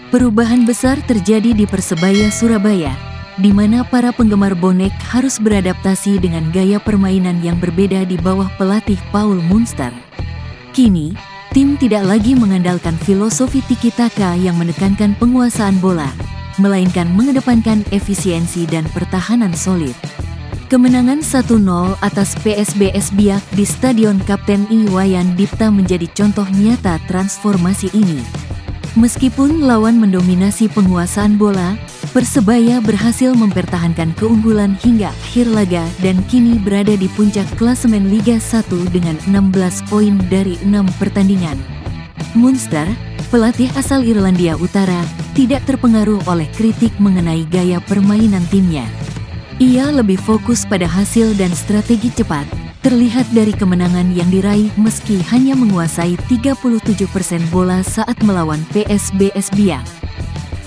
Perubahan besar terjadi di Persebaya Surabaya, di mana para penggemar bonek harus beradaptasi dengan gaya permainan yang berbeda di bawah pelatih Paul Munster. Kini, tim tidak lagi mengandalkan filosofi tiki-taka yang menekankan penguasaan bola, melainkan mengedepankan efisiensi dan pertahanan solid. Kemenangan 1-0 atas PSBS Biak di Stadion Kapten Iwayan Dipta menjadi contoh nyata transformasi ini. Meskipun lawan mendominasi penguasaan bola, Persebaya berhasil mempertahankan keunggulan hingga akhir laga dan kini berada di puncak klasemen Liga 1 dengan 16 poin dari 6 pertandingan. Munster, pelatih asal Irlandia Utara, tidak terpengaruh oleh kritik mengenai gaya permainan timnya. Ia lebih fokus pada hasil dan strategi cepat, terlihat dari kemenangan yang diraih meski hanya menguasai 37% bola saat melawan PSBS Biak.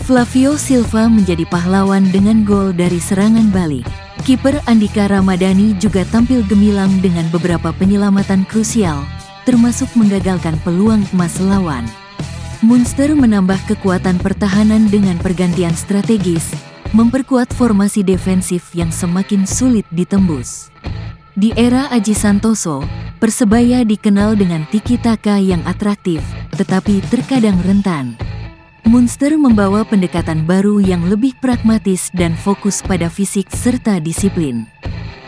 Flavio Silva menjadi pahlawan dengan gol dari serangan balik. Kiper Andika Ramadhani juga tampil gemilang dengan beberapa penyelamatan krusial, termasuk menggagalkan peluang emas lawan. Munster menambah kekuatan pertahanan dengan pergantian strategis, memperkuat formasi defensif yang semakin sulit ditembus. Di era Aji Santoso, Persebaya dikenal dengan tiki-taka yang atraktif, tetapi terkadang rentan. Munster membawa pendekatan baru yang lebih pragmatis dan fokus pada fisik serta disiplin.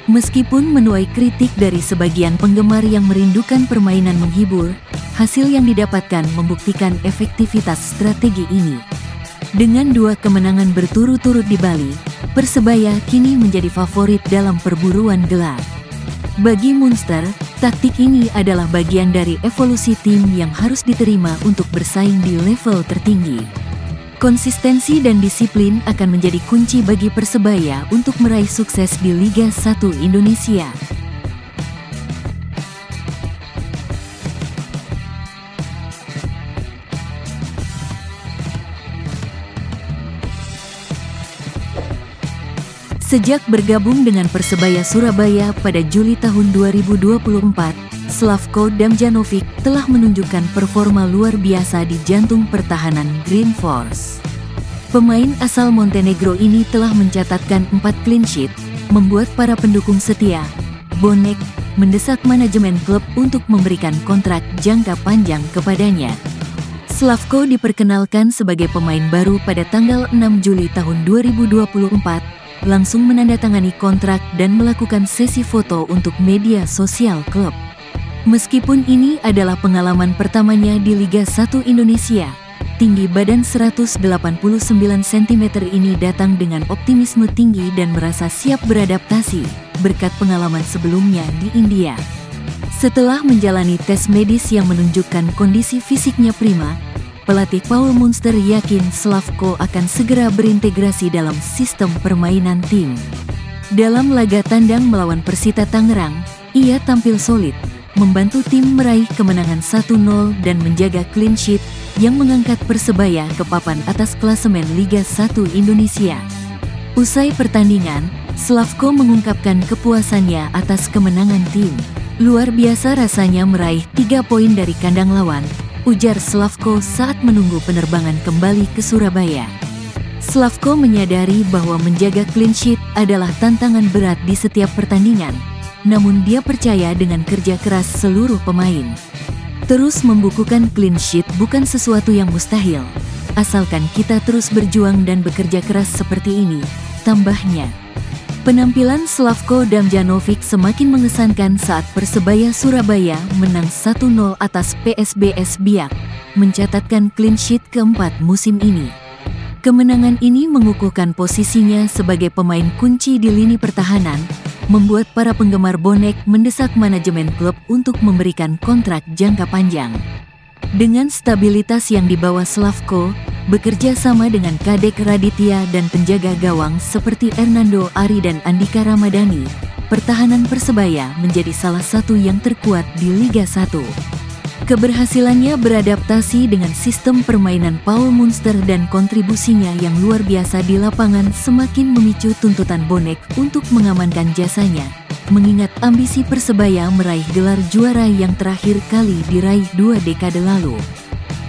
Meskipun menuai kritik dari sebagian penggemar yang merindukan permainan menghibur, hasil yang didapatkan membuktikan efektivitas strategi ini. Dengan 2 kemenangan berturut-turut di Bali, Persebaya kini menjadi favorit dalam perburuan gelar. Bagi Munster, taktik ini adalah bagian dari evolusi tim yang harus diterima untuk bersaing di level tertinggi. Konsistensi dan disiplin akan menjadi kunci bagi Persebaya untuk meraih sukses di Liga 1 Indonesia. Sejak bergabung dengan Persebaya Surabaya pada Juli tahun 2024, Slavko Damjanovic telah menunjukkan performa luar biasa di jantung pertahanan Green Force. Pemain asal Montenegro ini telah mencatatkan 4 clean sheet, membuat para pendukung setia bonek mendesak manajemen klub untuk memberikan kontrak jangka panjang kepadanya. Slavko diperkenalkan sebagai pemain baru pada tanggal 6 Juli tahun 2024, langsung menandatangani kontrak dan melakukan sesi foto untuk media sosial klub. Meskipun ini adalah pengalaman pertamanya di Liga 1 Indonesia, tinggi badan 189 cm ini datang dengan optimisme tinggi dan merasa siap beradaptasi, berkat pengalaman sebelumnya di India. Setelah menjalani tes medis yang menunjukkan kondisi fisiknya prima, pelatih Paul Munster yakin Slavko akan segera berintegrasi dalam sistem permainan tim. Dalam laga tandang melawan Persita Tangerang, ia tampil solid, membantu tim meraih kemenangan 1-0 dan menjaga clean sheet yang mengangkat Persebaya ke papan atas klasemen Liga 1 Indonesia. Usai pertandingan, Slavko mengungkapkan kepuasannya atas kemenangan tim. Luar biasa rasanya meraih 3 poin dari kandang lawan, ujar Slavko saat menunggu penerbangan kembali ke Surabaya. Slavko menyadari bahwa menjaga clean sheet adalah tantangan berat di setiap pertandingan, namun dia percaya dengan kerja keras seluruh pemain. Terus membukukan clean sheet bukan sesuatu yang mustahil, asalkan kita terus berjuang dan bekerja keras seperti ini, tambahnya. Penampilan Slavko Damjanovic semakin mengesankan saat Persebaya Surabaya menang 1-0 atas PSBS Biak, mencatatkan clean sheet keempat musim ini. Kemenangan ini mengukuhkan posisinya sebagai pemain kunci di lini pertahanan, membuat para penggemar bonek mendesak manajemen klub untuk memberikan kontrak jangka panjang. Dengan stabilitas yang dibawa Slavko, bekerja sama dengan Kadek Raditya dan penjaga gawang seperti Hernando Ari dan Andika Ramadhani, pertahanan Persebaya menjadi salah satu yang terkuat di Liga 1. Keberhasilannya beradaptasi dengan sistem permainan Paul Munster dan kontribusinya yang luar biasa di lapangan semakin memicu tuntutan bonek untuk mengamankan jasanya, mengingat ambisi Persebaya meraih gelar juara yang terakhir kali diraih 2 dekade lalu.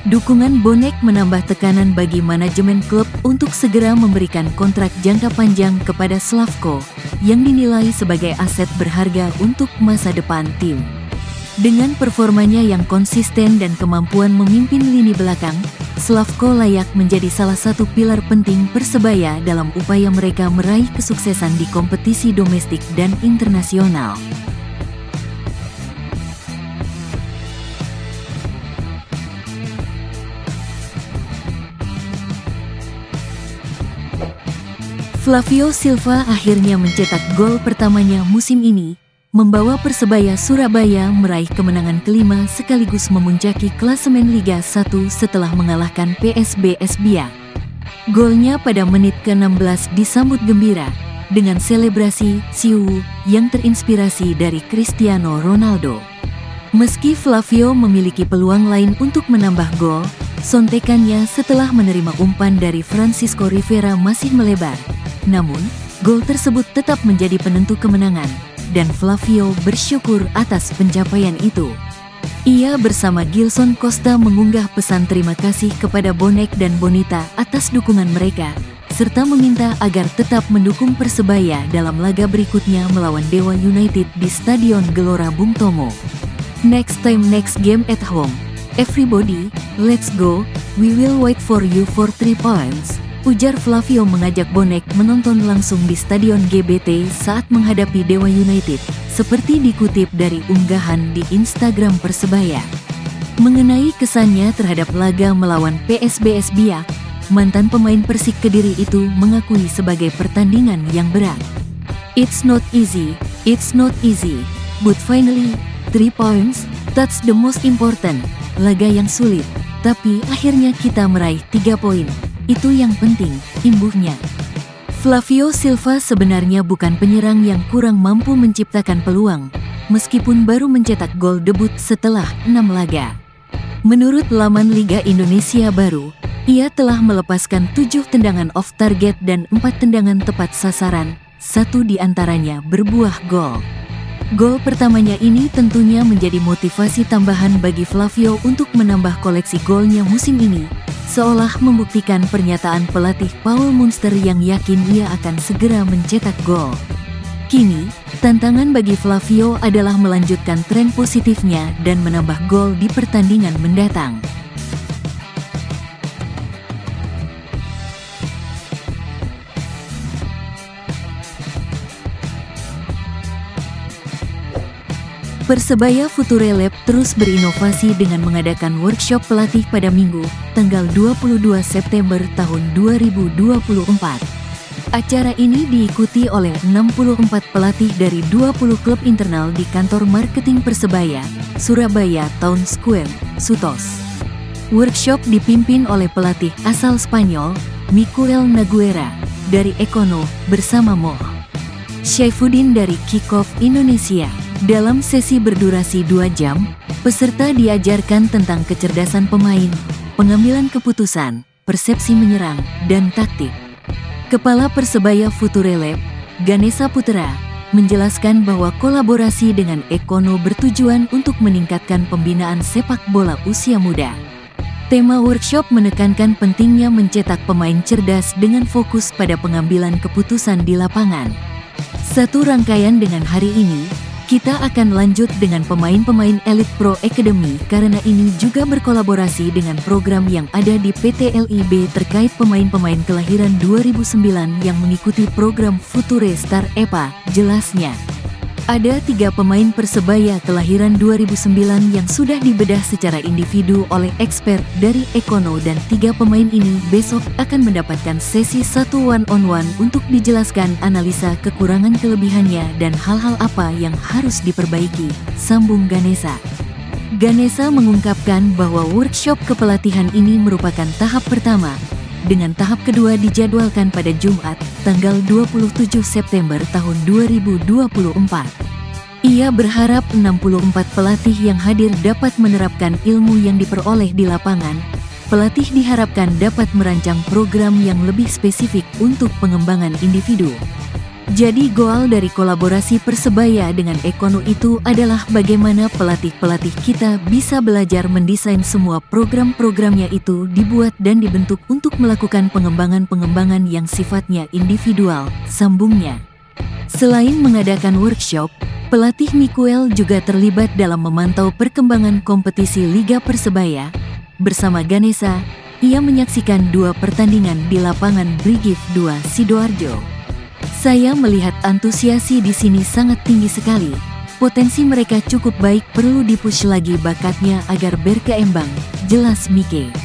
Dukungan bonek menambah tekanan bagi manajemen klub untuk segera memberikan kontrak jangka panjang kepada Slavko, yang dinilai sebagai aset berharga untuk masa depan tim. Dengan performanya yang konsisten dan kemampuan memimpin lini belakang, Slavko layak menjadi salah satu pilar penting Persebaya dalam upaya mereka meraih kesuksesan di kompetisi domestik dan internasional. Flavio Silva akhirnya mencetak gol pertamanya musim ini, membawa Persebaya Surabaya meraih kemenangan kelima sekaligus memuncaki klasemen Liga 1 setelah mengalahkan PSBS Biak. Golnya pada menit ke-16 disambut gembira, dengan selebrasi Siu yang terinspirasi dari Cristiano Ronaldo. Meski Flavio memiliki peluang lain untuk menambah gol, sontekannya setelah menerima umpan dari Francisco Rivera masih melebar. Namun, gol tersebut tetap menjadi penentu kemenangan, dan Flavio bersyukur atas pencapaian itu. Ia bersama Gilson Costa mengunggah pesan terima kasih kepada bonek dan bonita atas dukungan mereka, serta meminta agar tetap mendukung Persebaya dalam laga berikutnya melawan Dewa United di Stadion Gelora Bung Tomo. Next time, next game at home. Everybody, let's go, we will wait for you for 3 points. Ujar Flavio mengajak bonek menonton langsung di Stadion GBT saat menghadapi Dewa United, seperti dikutip dari unggahan di Instagram Persebaya. Mengenai kesannya terhadap laga melawan PSBS Biak, mantan pemain Persik Kediri itu mengakui sebagai pertandingan yang berat. It's not easy, but finally, 3 points, that's the most important. Laga yang sulit, tapi akhirnya kita meraih 3 poin. Itu yang penting, imbuhnya. Flavio Silva sebenarnya bukan penyerang yang kurang mampu menciptakan peluang, meskipun baru mencetak gol debut setelah 6 laga. Menurut laman Liga Indonesia Baru, ia telah melepaskan 7 tendangan off target dan 4 tendangan tepat sasaran, 1 diantaranya berbuah gol. Gol pertamanya ini tentunya menjadi motivasi tambahan bagi Flavio untuk menambah koleksi golnya musim ini, seolah membuktikan pernyataan pelatih Paul Munster yang yakin ia akan segera mencetak gol. Kini, tantangan bagi Flavio adalah melanjutkan tren positifnya dan menambah gol di pertandingan mendatang. Persebaya Future Lab terus berinovasi dengan mengadakan workshop pelatih pada Minggu, tanggal 22 September tahun 2024. Acara ini diikuti oleh 64 pelatih dari 20 klub internal di kantor marketing Persebaya, Surabaya Town Square, Sutos. Workshop dipimpin oleh pelatih asal Spanyol, Miguel Naguera, dari Ekono, bersama Moh Syaifuddin dari Kickoff Indonesia. Dalam sesi berdurasi 2 jam, peserta diajarkan tentang kecerdasan pemain, pengambilan keputusan, persepsi menyerang, dan taktik. Kepala Persebaya Future Lab, Ganesha Putra, menjelaskan bahwa kolaborasi dengan Ekono bertujuan untuk meningkatkan pembinaan sepak bola usia muda. Tema workshop menekankan pentingnya mencetak pemain cerdas dengan fokus pada pengambilan keputusan di lapangan. Satu rangkaian dengan hari ini, kita akan lanjut dengan pemain-pemain Elite Pro Academy karena ini juga berkolaborasi dengan program yang ada di PT LIB terkait pemain-pemain kelahiran 2009 yang mengikuti program Future Star EPA, jelasnya. Ada 3 pemain Persebaya kelahiran 2009 yang sudah dibedah secara individu oleh expert dari Ekono dan 3 pemain ini besok akan mendapatkan sesi 1 one-on-one untuk dijelaskan analisa kekurangan kelebihannya dan hal-hal apa yang harus diperbaiki, sambung Ganesha. Ganesha mengungkapkan bahwa workshop kepelatihan ini merupakan tahap pertama, dengan tahap kedua dijadwalkan pada Jumat, tanggal 27 September tahun 2024. Ia berharap 64 pelatih yang hadir dapat menerapkan ilmu yang diperoleh di lapangan. Pelatih diharapkan dapat merancang program yang lebih spesifik untuk pengembangan individu. Jadi goal dari kolaborasi Persebaya dengan Ekono itu adalah bagaimana pelatih-pelatih kita bisa belajar mendesain semua program-programnya itu dibuat dan dibentuk untuk melakukan pengembangan-pengembangan yang sifatnya individual, sambungnya. Selain mengadakan workshop, pelatih Miguel juga terlibat dalam memantau perkembangan kompetisi Liga Persebaya. Bersama Ganesha, ia menyaksikan 2 pertandingan di lapangan Brigif 2 Sidoarjo. Saya melihat antusiasi di sini sangat tinggi sekali. Potensi mereka cukup baik, perlu dipush lagi bakatnya agar berkembang, jelas Mike.